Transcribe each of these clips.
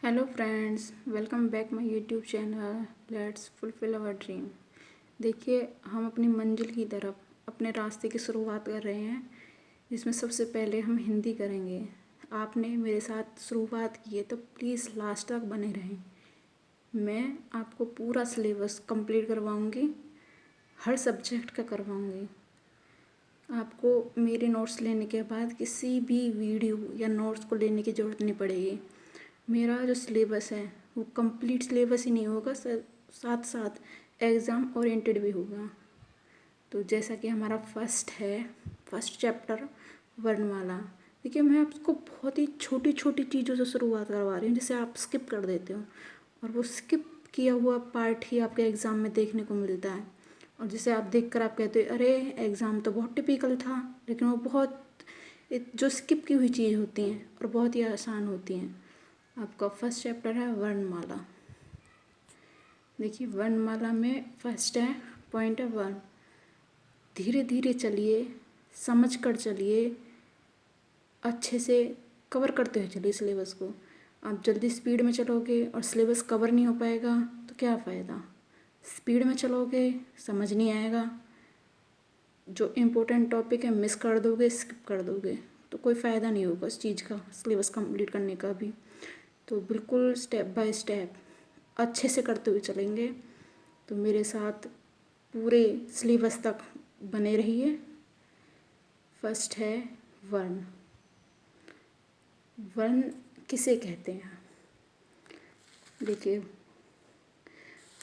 Hello friends, welcome back my YouTube channel. Let's fulfil our dream. देखिए, हम अपनी मंजिल की तरफ अपने रास्ते की शुरुआत कर रहे हैं, जिसमें सबसे पहले हम हिंदी करेंगे। आपने मेरे साथ शुरुआत की है तो प्लीज़ लास्ट तक बने रहें। मैं आपको पूरा सिलेबस कंप्लीट करवाऊंगी, हर सब्जेक्ट का करवाऊंगी। आपको मेरे नोट्स लेने के बाद किसी भी वीडियो या नोट्स को लेने की ज़रूरत नहीं पड़ेगी। मेरा जो सिलेबस है वो कंप्लीट सिलेबस ही नहीं होगा, साथ साथ एग्ज़ाम ओरिएंटेड भी होगा। तो जैसा कि हमारा फर्स्ट चैप्टर वर्णमाला। देखिए, मैं आपको बहुत ही छोटी छोटी चीज़ों से शुरुआत करवा रही हूँ जिसे आप स्किप कर देते हो, और वो स्किप किया हुआ पार्ट ही आपके एग्ज़ाम में देखने को मिलता है, और जिसे आप देखकर आप कहते हो अरे एग्ज़ाम तो बहुत टिपिकल था, लेकिन वो बहुत जो स्किप की हुई चीज़ होती हैं और बहुत ही आसान होती हैं। आपका फर्स्ट चैप्टर है वर्णमाला। देखिए, वर्णमाला में फर्स्ट है, पॉइंट है 1। धीरे धीरे चलिए, समझ कर चलिए, अच्छे से कवर करते हुए चलिए सिलेबस को। आप जल्दी स्पीड में चलोगे और सिलेबस कवर नहीं हो पाएगा तो क्या फ़ायदा। स्पीड में चलोगे, समझ नहीं आएगा, जो इम्पोर्टेंट टॉपिक है मिस कर दोगे, स्किप कर दोगे, तो कोई फ़ायदा नहीं होगा इस चीज़ का, सिलेबस कंप्लीट करने का भी। तो बिल्कुल स्टेप बाय स्टेप अच्छे से करते हुए चलेंगे। तो मेरे साथ पूरे सिलेबस तक बने रहिए। फर्स्ट है वर्ण। वर्ण किसे कहते हैं? देखिए,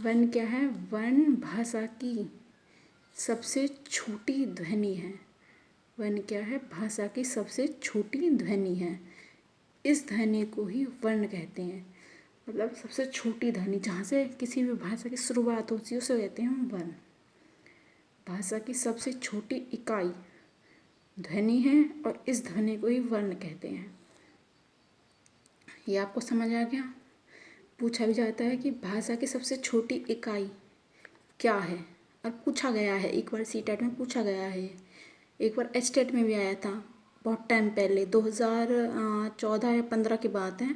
वर्ण क्या है? वर्ण भाषा की सबसे छोटी ध्वनि है। वर्ण क्या है? भाषा की सबसे छोटी ध्वनि है। इस ध्वनि को ही वर्ण कहते हैं। मतलब सबसे छोटी ध्वनि जहाँ से किसी भी भाषा की शुरुआत होती है उसे कहते हैं हम वर्ण। भाषा की सबसे छोटी इकाई ध्वनि है और इस ध्वनि को ही वर्ण कहते हैं। ये आपको समझ आ गया? पूछा भी जाता है कि भाषा की सबसे छोटी इकाई क्या है, और पूछा गया है, एक बार सीटेट में पूछा गया है, एक बार एचटेट में भी आया था बहुत टाइम पहले, 2014 या 15 की बात है,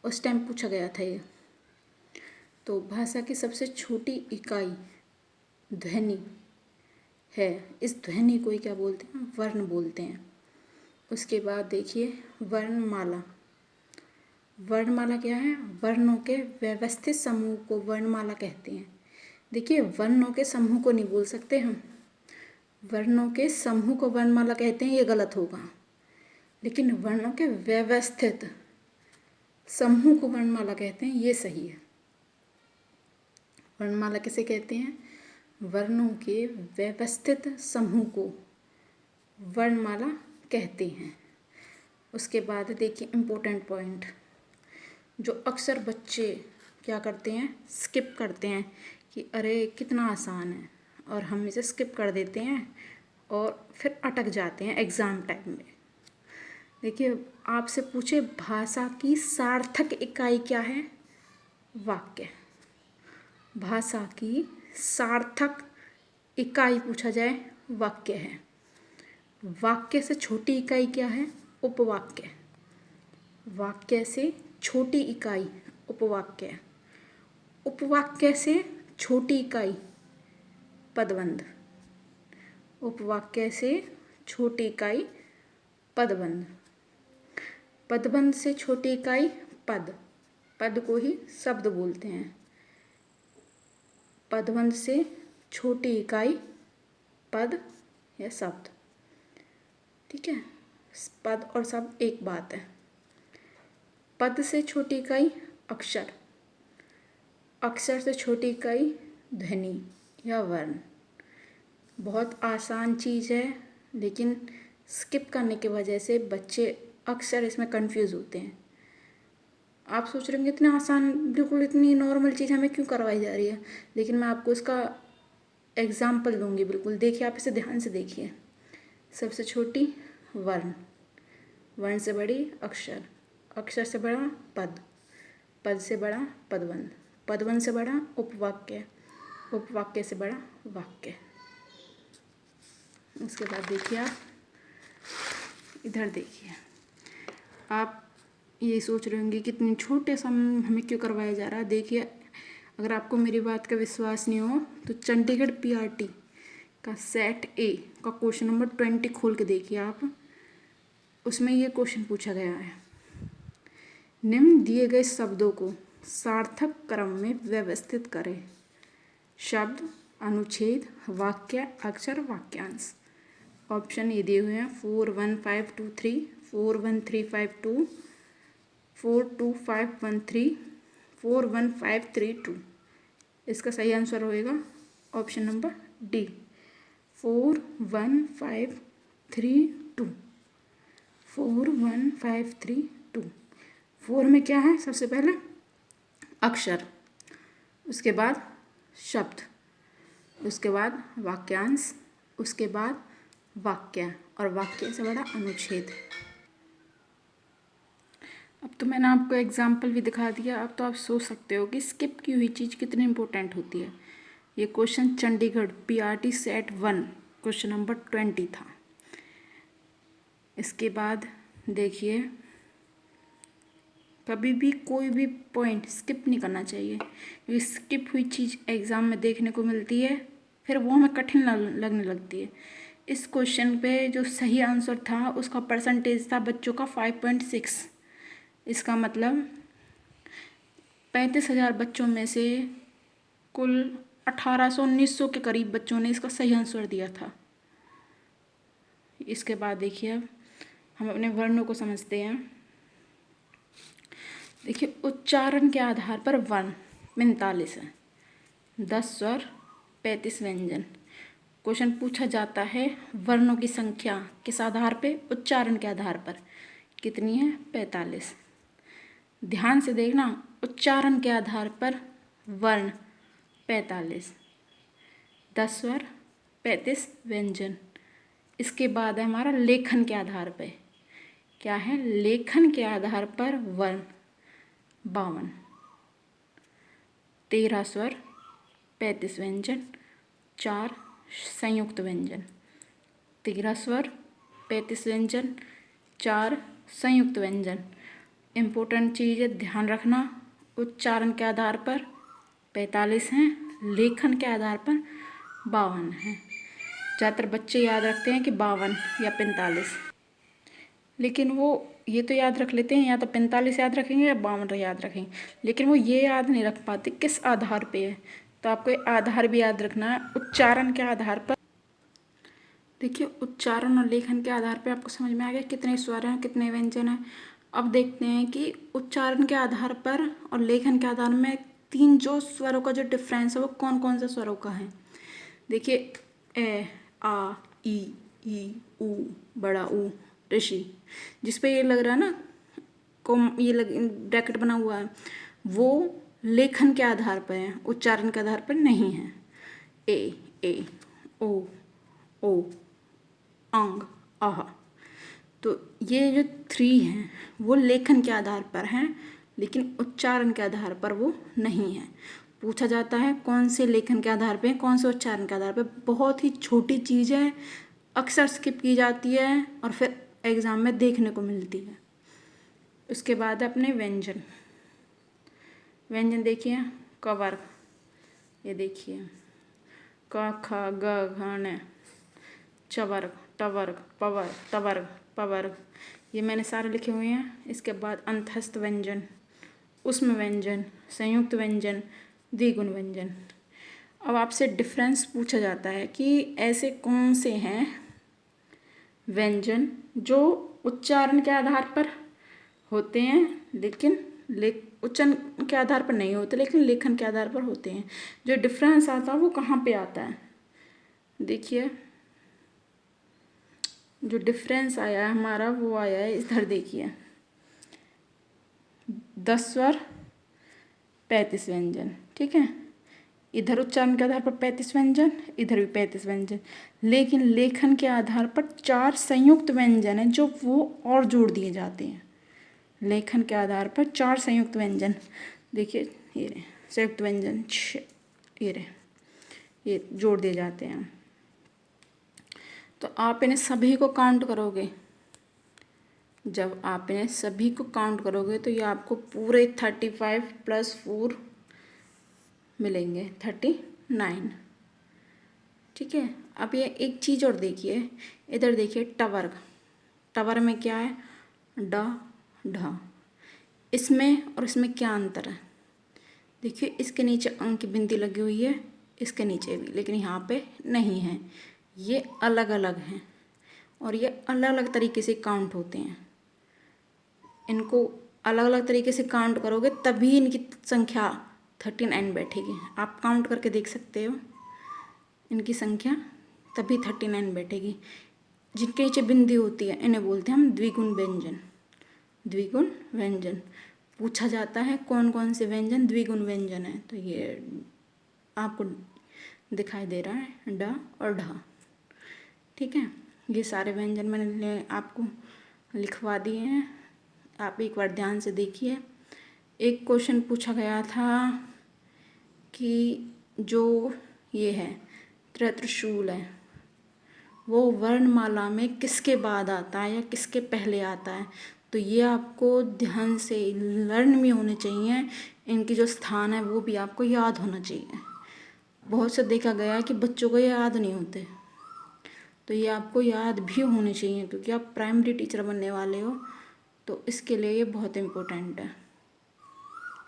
उस टाइम पूछा गया था ये। तो भाषा की सबसे छोटी इकाई ध्वनि है, इस ध्वनि को ही क्या बोलते हैं? वर्ण बोलते हैं। उसके बाद देखिए वर्णमाला। वर्णमाला क्या है? वर्णों के व्यवस्थित समूह को वर्णमाला कहते हैं। देखिए, वर्णों के समूह को नहीं बोल सकते हम, वर्णों के समूह को वर्णमाला कहते हैं, ये गलत होगा। लेकिन वर्णों के व्यवस्थित समूह को वर्णमाला कहते हैं, ये सही है। वर्णमाला किसे कहते हैं? वर्णों के व्यवस्थित समूह को वर्णमाला कहते हैं। उसके बाद देखिए इम्पोर्टेंट पॉइंट, जो अक्सर बच्चे क्या करते हैं? स्किप करते हैं कि अरे कितना आसान है, और हम इसे स्किप कर देते हैं और फिर अटक जाते हैं एग्ज़ाम टाइम में। देखिए, आपसे पूछे भाषा की सार्थक इकाई क्या है? वाक्य। भाषा की सार्थक इकाई पूछा जाए, वाक्य है। वाक्य से छोटी इकाई क्या है? उपवाक्य। वाक्य से छोटी इकाई उपवाक्य। उपवाक्य से छोटी इकाई पदबंध। उपवाक्य से छोटी इकाई पदबंध। पदबंध से छोटी इकाई पद। पद को ही शब्द बोलते हैं। पदबंध से छोटी इकाई पद या शब्द। ठीक है, पद और शब्द एक बात है। पद से छोटी इकाई अक्षर। अक्षर से छोटी इकाई ध्वनि या वर्ण। बहुत आसान चीज़ है, लेकिन स्किप करने की वजह से बच्चे अक्सर इसमें कंफ्यूज होते हैं। आप सोच रहे होंगे इतना आसान, बिल्कुल इतनी नॉर्मल चीज़ हमें क्यों करवाई जा रही है, लेकिन मैं आपको इसका एग्जाम्पल दूंगी। बिल्कुल देखिए, आप इसे ध्यान से देखिए। सबसे छोटी वर्ण, वर्ण से बड़ी अक्षर, अक्षर से बड़ा पद, पद से बड़ा पदबंध, पदबंध से बड़ा उपवाक्य, उपवाक्य से बड़ा वाक्य। उसके बाद देखिए, आप इधर देखिए, आप ये सोच रहे होंगे कितने छोटे सा हमें क्यों करवाया जा रहा है। देखिए, अगर आपको मेरी बात का विश्वास नहीं हो तो चंडीगढ़ पीआरटी का सेट ए का क्वेश्चन नंबर 20 खोल के देखिए आप। उसमें ये क्वेश्चन पूछा गया है, निम्न दिए गए शब्दों को सार्थक क्रम में व्यवस्थित करें। शब्द, अनुच्छेद, वाक्य, अक्षर, वाक्यांश। ऑप्शन ये दिए हुए हैं 41523, 41352, 42513, 41532। इसका सही आंसर होएगा ऑप्शन नंबर डी, 41532। 41532। 4 में क्या है? सबसे पहले अक्षर, उसके बाद शब्द, उसके बाद वाक्यांश, उसके बाद वाक्य, और वाक्य से बड़ा अनुच्छेद। अब तो मैंने आपको एग्जाम्पल भी दिखा दिया। अब तो आप सोच सकते हो कि स्किप की हुई चीज़ कितनी इम्पोर्टेंट होती है। ये question Chandigarh PRT set 1 question number 20 था। इसके बाद देखिए, कभी भी कोई भी पॉइंट स्किप नहीं करना चाहिए, क्योंकि स्किप हुई चीज़ एग्ज़ाम में देखने को मिलती है, फिर वो हमें कठिन लगने लगती है। इस क्वेश्चन पे जो सही आंसर था उसका परसेंटेज था बच्चों का 5.6। इसका मतलब 35,000 बच्चों में से कुल 1800-1900 के करीब बच्चों ने इसका सही आंसर दिया था। इसके बाद देखिए, अब हम अपने वर्णों को समझते हैं। देखिए, उच्चारण के आधार पर वर्ण 45 है, 10 स्वर, 35 व्यंजन। क्वेश्चन पूछा जाता है वर्णों की संख्या किस आधार पे? उच्चारण के आधार पर। कितनी है? 45। ध्यान से देखना, उच्चारण के आधार पर वर्ण 45, 10 स्वर, 35 व्यंजन। इसके बाद है हमारा लेखन के आधार पे। क्या है? लेखन के आधार पर वर्ण 52, 13 स्वर, 35 व्यंजन, 4 संयुक्त व्यंजन। 13 स्वर, 35 व्यंजन, 4 संयुक्त व्यंजन। इम्पोर्टेंट चीज़ है, ध्यान रखना, उच्चारण के आधार पर 45 हैं, लेखन के आधार पर 52 हैं। ज़्यादातर बच्चे याद रखते हैं कि 52 या 45, लेकिन वो ये तो याद रख लेते हैं, या तो 45 याद रखेंगे या 52 याद रखेंगे, लेकिन वो ये याद नहीं रख पाते किस आधार पे है। तो आपको आधार भी याद रखना है, उच्चारण के आधार पर। देखिए, उच्चारण और लेखन के आधार पे आपको समझ में आ गया कितने स्वर हैं, कितने व्यंजन हैं। अब देखते हैं कि उच्चारण के आधार पर और लेखन के आधार में तीन जो स्वरों का जो डिफरेंस है वो कौन कौन से स्वरों का है। देखिए, ए, आ, ई, ऊ, बड़ा ऊ, ऋषि, जिस पे ये लग रहा है ना, ये ब्रैकेट बना हुआ है, वो लेखन के आधार पर है, उच्चारण के आधार पर नहीं है। ए, ओ, अंग, आह। तो ये जो 3 हैं वो लेखन के आधार पर हैं, लेकिन उच्चारण के आधार पर वो नहीं है। पूछा जाता है कौन से लेखन के आधार पे, कौन से उच्चारण के आधार पे। बहुत ही छोटी चीज़ है, अक्सर स्किप की जाती है और फिर एग्ज़ाम में देखने को मिलती है। उसके बाद अपने व्यंजन। व्यंजन देखिए, क वर्ग, ये देखिए, क, ख, ग, घ, न, च वर्ग, ट वर्ग, प वर्ग, त वर्ग, प वर्ग, ये मैंने सारे लिखे हुए हैं। इसके बाद अंतस्थ व्यंजन, उष्म व्यंजन, संयुक्त व्यंजन, द्विगुण व्यंजन। अब आपसे डिफरेंस पूछा जाता है कि ऐसे कौन से हैं व्यंजन जो उच्चारण के आधार पर होते हैं लेकिन उच्चारण के आधार पर नहीं होते, लेकिन लेखन के आधार पर होते हैं। जो डिफरेंस आता है वो कहाँ पे आता है? देखिए, जो डिफरेंस आया है हमारा वो आया है इधर, देखिए, 10 स्वर, 35 व्यंजन, ठीक है। इधर उच्चारण के आधार पर 35 व्यंजन, इधर भी 35 व्यंजन, लेकिन लेखन के आधार पर 4 संयुक्त व्यंजन हैं जो वो और जोड़ दिए जाते हैं। लेखन के आधार पर 4 संयुक्त व्यंजन, देखिए ये रहे संयुक्त व्यंजन, ये रहे, ये जोड़ दिए जाते हैं। तो आप इन्हें सभी को काउंट करोगे जब आप इन्हें सभी को काउंट करोगे तो ये आपको पूरे 35 + 4 मिलेंगे, 39। ठीक है। अब ये एक चीज़ और देखिए, इधर देखिए टवर। टवर में क्या है? ड ढ। इसमें और इसमें क्या अंतर है? देखिए इसके नीचे अंक की बिंदी लगी हुई है, इसके नीचे भी, लेकिन यहाँ पे नहीं है। ये अलग अलग हैं और ये अलग अलग तरीके से काउंट होते हैं। इनको अलग अलग तरीके से काउंट करोगे तभी इनकी संख्या 39 बैठेगी। आप काउंट करके देख सकते हो, इनकी संख्या तभी 39 बैठेगी। जिनके नीचे बिंदी होती है इन्हें बोलते हैं हम द्विगुण व्यंजन। द्विगुण व्यंजन पूछा जाता है कौन कौन से व्यंजन द्विगुण व्यंजन है, तो ये आपको दिखाई दे रहा है ड और ढ। ठीक है। ये सारे व्यंजन मैंने आपको लिखवा दिए हैं, आप एक बार ध्यान से देखिए। एक क्वेश्चन पूछा गया था कि जो ये है त्रिशूल है वो वर्णमाला में किसके बाद आता है या किसके पहले आता है, तो ये आपको ध्यान से लर्न भी होने चाहिए। इनकी जो स्थान है वो भी आपको याद होना चाहिए। बहुत से देखा गया है कि बच्चों को याद नहीं होते, तो ये आपको याद भी होने चाहिए क्योंकि आप प्राइमरी टीचर बनने वाले हो, तो इसके लिए ये बहुत इम्पोर्टेंट है।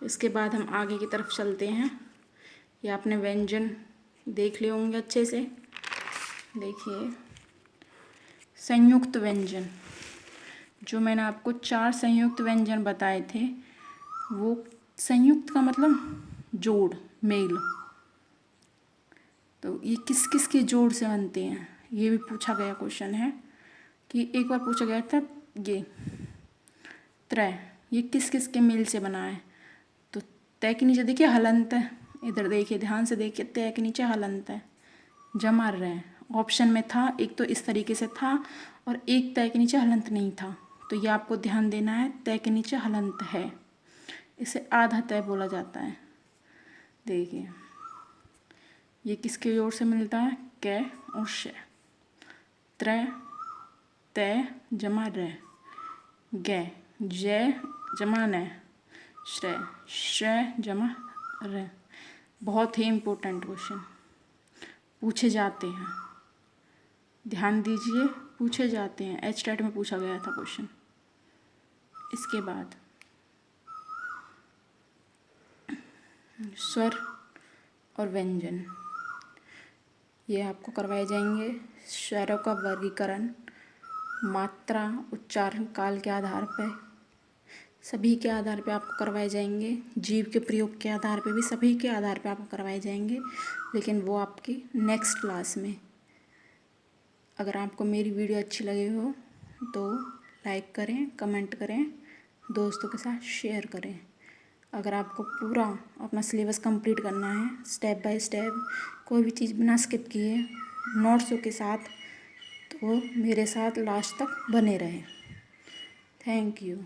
इसके बाद हम आगे की तरफ चलते हैं। ये आपने व्यंजन देख लिए होंगे अच्छे से। देखिए संयुक्त व्यंजन, जो मैंने आपको 4 संयुक्त व्यंजन बताए थे, वो संयुक्त का मतलब जोड़, मेल। तो ये किस किस के जोड़ से बनते हैं ये भी पूछा गया क्वेश्चन है। कि एक बार पूछा गया था ये त्रय, ये किस किस के मेल से बना है, तो तय के नीचे देखिए हलंत है, इधर देखिए ध्यान से देखिए तय के नीचे हलंत है, जमा रहे ऑप्शन में था, एक तो इस तरीके से था और एक तय के नीचे हलंत नहीं था, तो ये आपको ध्यान देना है तय के नीचे हलंत है, इसे आधा तय बोला जाता है। देखिए ये किसके जोड़ से मिलता है? कै और श। त्रय तय जमा रह, गे जय जमा न, श्रय श्रय जमा र। बहुत ही इम्पोर्टेंट क्वेश्चन पूछे जाते हैं, ध्यान दीजिए, पूछे जाते हैं। HTET में पूछा गया था क्वेश्चन। इसके बाद स्वर और व्यंजन, ये आपको करवाए जाएंगे। स्वरों का वर्गीकरण मात्रा, उच्चारण, काल के आधार पर, सभी के आधार पे आपको करवाए जाएंगे। जीव के प्रयोग के आधार पे भी, सभी के आधार पे आपको करवाए जाएंगे, लेकिन वो आपकी नेक्स्ट क्लास में। अगर आपको मेरी वीडियो अच्छी लगी हो तो लाइक करें, कमेंट करें, दोस्तों के साथ शेयर करें। अगर आपको पूरा अपना सिलेबस कंप्लीट करना है स्टेप बाय स्टेप, कोई भी चीज़ बिना स्किप किए नोट्सों के साथ, तो मेरे साथ लास्ट तक बने रहें। Thank you.